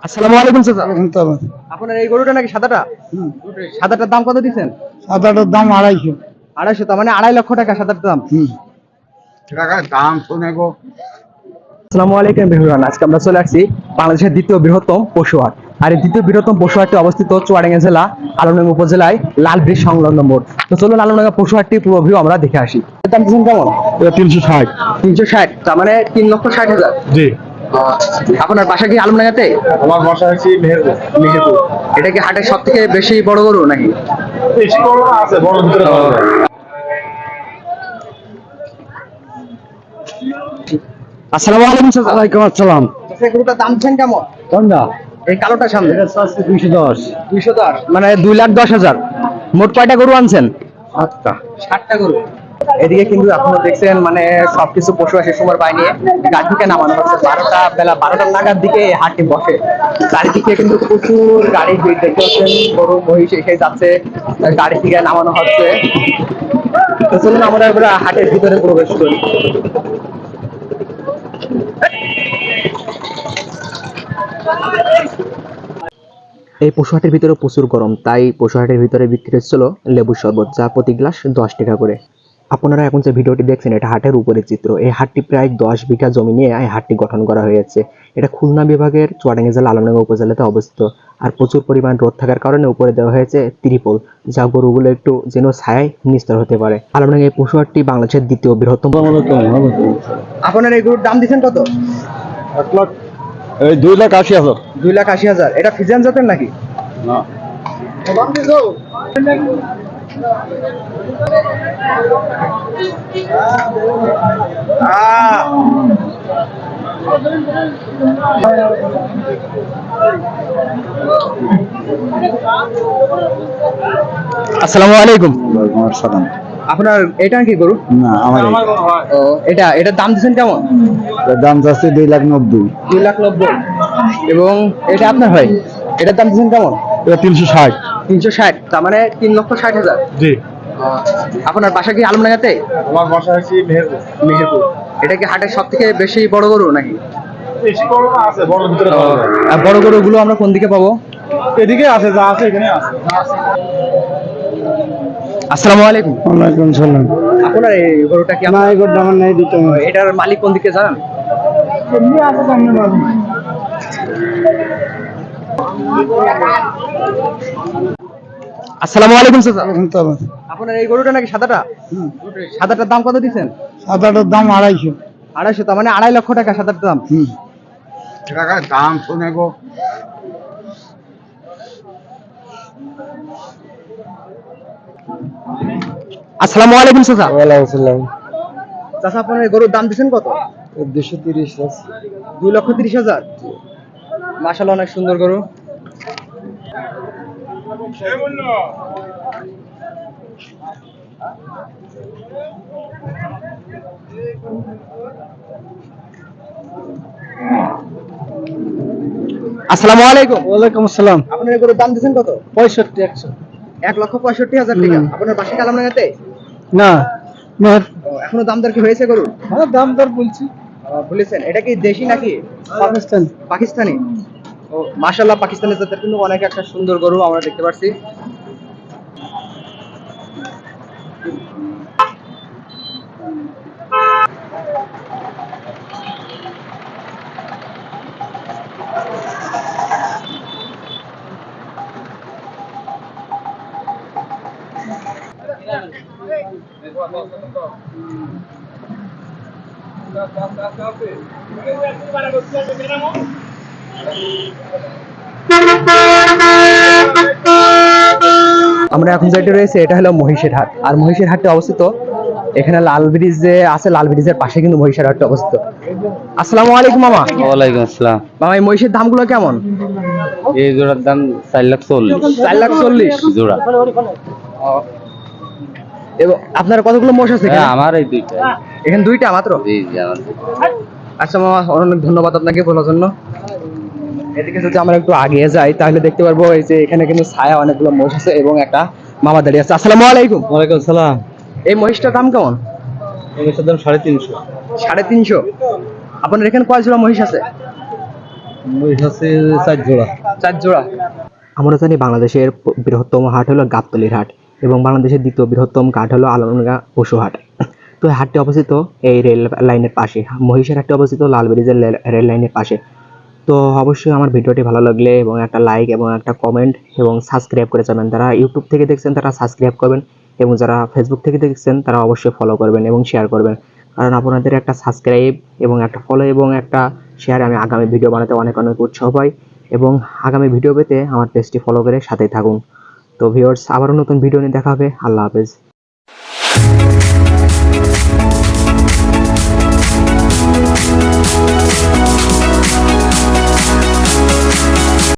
আসসালামু আলাইকুম চাচা। তবে আপনার এই গরুটা নাকি সাদাটা? সাদাটার দাম কত দিচ্ছেন? সাদাটার দাম 250। 250, তার মানে 2.5 লক্ষ টাকা সাদাটার দাম। দাম শুনে গো। আসসালামু আলাইকুম বিহুরান, আজকে আমরা চলে আসছি বাংলাদেশের দ্বিতীয় বৃহত্তম পশু হাট। আর এই দ্বিতীয় বৃহত্তম পশু হাটটি অবস্থিত চুয়াডাঙ্গা জেলা আলমডাঙ্গা উপজেলায় লাল ব্রিজ সংলগ্ন মোড়। তো চলুন আলমডাঙ্গা পশু হাটটি পুরো ভিউ আমরা দেখে আসি। এর দাম দিচ্ছেন কেমন? 360। 360, তার মানে 3,60,000। জি। আপনার বাসা কি আলমডাঙ্গাতে? আমার বাসা হচ্ছে মেহেরপুর। মেহেরপুর। এটা কি হাটের সব থেকে বেশি বড় গরু নাকি? বেশি বড় না, আছে বড় ভিতরে পাওয়া যায়। আসসালামু আলাইকুম চাচা। ওয়ালাইকুম আসসালাম। চাচা, গরুটার দাম দিচ্ছেন কেমন? কোনটা? এই কালোটা সামনে। এটা আছে 210। 210, মানে 2,10,000। মোট কয়টা গরু আনছেন? 7টা। 60টা গরু। এদিকে কিন্তু আপনারা দেখছেন মানে সবকিছু পশু আসে সময় পাই নিয়ে গাড়ি থেকে নামানো হচ্ছে। বেলা 12টা নাগাদ দিকে হাটটি বসে। চারিদিকে কিন্তু প্রচুর গাড়ি ভিড় দেখতে পাচ্ছেন, গরু মহিষ এসে যাচ্ছে, গাড়ি থেকে নামানো হচ্ছে। তো চলুন আমরা এবার হাটের ভিতরে প্রবেশ করি। এই পশুহাটের ভিতরে প্রচুর গরম, তাই পশুহাটের ভিতরে বিক্রি হচ্ছিল লেবুর শরবত, যা প্রতি গ্লাস 10 টাকা করে। আপনারা এখন যে ভিডিওটি দেখছেন এটা হাটের উপরের চিত্র। এই হাটটি প্রায় 10 বিঘা জমি নিয়ে এই হাটটি গঠন করা হয়েছে। এটা খুলনা বিভাগের চুয়াডাঙ্গা জেলা আলমডাঙ্গা উপজেলাতে অবস্থিত। আর প্রচুর পরিমাণ রোদ থাকার কারণে উপরে দেওয়া হয়েছে ত্রিপল, যা গরুগুলো একটু যেন ছায়ায় নিস্তার হতে পারে। আলমডাঙ্গা এই পশুহাটটি বাংলাদেশের দ্বিতীয় বৃহত্তম। আপনার এই গরুর দাম দিচ্ছেন কত? 1 লাখ, এই 2,80,000। 2,80,000। এটা ফিজিয়ান জাতের নাকি? না। আসসালামু আলাইকুম। ওয়ালাইকুম আসসালাম। আপনার এটা কি গরু? না, আমার ও, এটার দাম দিচ্ছেন কেমন? এর দাম যাচ্ছে 2,90,000। 2,90,000। এবং এটা আপনার হয়, এটার দাম দিচ্ছেন কেমন? এটা 360। 360, তার মানে 3,60,000। জি। আপনার বাসা কি আলমডাঙ্গাতে? আমার বাসা হচ্ছে মেহেরপুর। মেহেরপুর। এটা কি হাটের সব থেকে বেশি বড় গরু নাকি? বেশি বড় না, আছে বড় ভিতরে পাওয়া যায়। আর বড় গরুগুলো আমরা কোন দিকে পাবো? এদিকে আছে, যা আছে এখানে আছে। আসসালামু আলাইকুম। ওয়ালাইকুম সালাম। আপনার এই গরুটা কি না, এই গরুটা আমার নেই, দিতে হবে। এটার মালিক কোন দিকে জানেন? এমনি আছে সামনে বাবু। আসসালামু আলাইকুম চাচা। তবে আপনার এই গরুটা নাকি সাদাটা? সাদাটার দাম কত দিচ্ছেন? সাদাটার দাম 250। 250, তার মানে 2.5 লক্ষ টাকা সাদাটার দাম। দাম শুনে গো। আসসালামু আলাইকুম চাচা। ওয়ালাইকুম আসসালাম। চাচা, আপনার এই গরুর দাম দিচ্ছেন কত? 230 আছে। 2,30,000। মাশাআল্লাহ, অনেক সুন্দর গরু। আসসালামু আলাইকুম। ওয়ালাইকুম আসসালাম। আপনার এই গরুর দাম দিচ্ছেন কত? 65, 100। 1,65,000 টাকা। আপনার বাসা কি আলমডাঙ্গাতে? না, মেহের। এখনো দাম দর কি হয়েছে গরু? হ্যাঁ, দাম দর বলছি। বলেছেন। এটা কি দেশি নাকি পাকিস্তান। পাকিস্তানি? ও মাশাআল্লাহ, পাকিস্তানি জাতের কিন্তু অনেক একটা সুন্দর গরু আমরা দেখতে পাচ্ছি। আমরা এখন যেটা রয়েছে এটা হলো মহিষের হাট। আর মহিষের হাটে অবস্থিত এখানে লাল ব্রিজ যে আছে, লাল ব্রিজের পাশে কিন্তু মহিষের হাটটা অবস্থিত। আসসালামু আলাইকুম মামা। ওয়ালাইকুম আসসালাম। মামা, এই মহিষের দামগুলো কেমন? এই জোড়ার দাম 4,40,000 4,40,000 জোড়া। এবং আপনার কতগুলো মোষ আছে এখানে? হ্যাঁ, আমার এই দুইটা। এখানে দুইটা মাত্র? জি জি, আমার দুইটা। আচ্ছা মামা, অনেক ধন্যবাদ আপনাকে বলার জন্য। এদিকে যদি আমরা একটু আগে যাই তাহলে দেখতে পারবো এই যে এখানে কিন্তু ছায়া অনেকগুলো মহিষ আছে এবং একটা মামা দাঁড়িয়ে আছে। আসসালামু আলাইকুম। ওয়ালাইকুম আসসালাম। এই মহিষটার দাম কেমন? এটার দাম 350। 350। আপনার এখানে কয় জোড়া মহিষ আছে? মহিষ আছে 4 জোড়া। 4 জোড়া। আমরা জানি বাংলাদেশের বৃহত্তম হাট হলো গাবতলীর হাট এবং বাংলাদেশের দ্বিতীয় বৃহত্তম হাট হলো আলমডাঙ্গা পশু হাট। তো এই হাটটি অবস্থিত এই রেল লাইনের পাশে। মহিষের হাটটি অবস্থিত লাল ব্রিজের রেল লাইনের পাশে। তো অবশ্যই আমার ভিডিওটি ভালো লাগলে এবং একটা লাইক এবং একটা কমেন্ট এবং সাবস্ক্রাইব করে যাবেন। যারা ইউটিউব থেকে দেখছেন তারা সাবস্ক্রাইব করবেন এবং যারা ফেসবুক থেকে দেখছেন তারা অবশ্যই ফলো করবেন এবং শেয়ার করবেন। কারণ আপনাদের একটা সাবস্ক্রাইব এবং একটা ফলো এবং একটা শেয়ারে আমি আগামী ভিডিও বানাতে অনেক অনেক উৎসাহ পাই এবং আগামী ভিডিও পেতে আমার পেজটি ফলো করে সাথেই থাকুন। তো ভিউয়ার্স, আবারও নতুন ভিডিও নিয়ে দেখা হবে। আল্লাহ হাফেজ।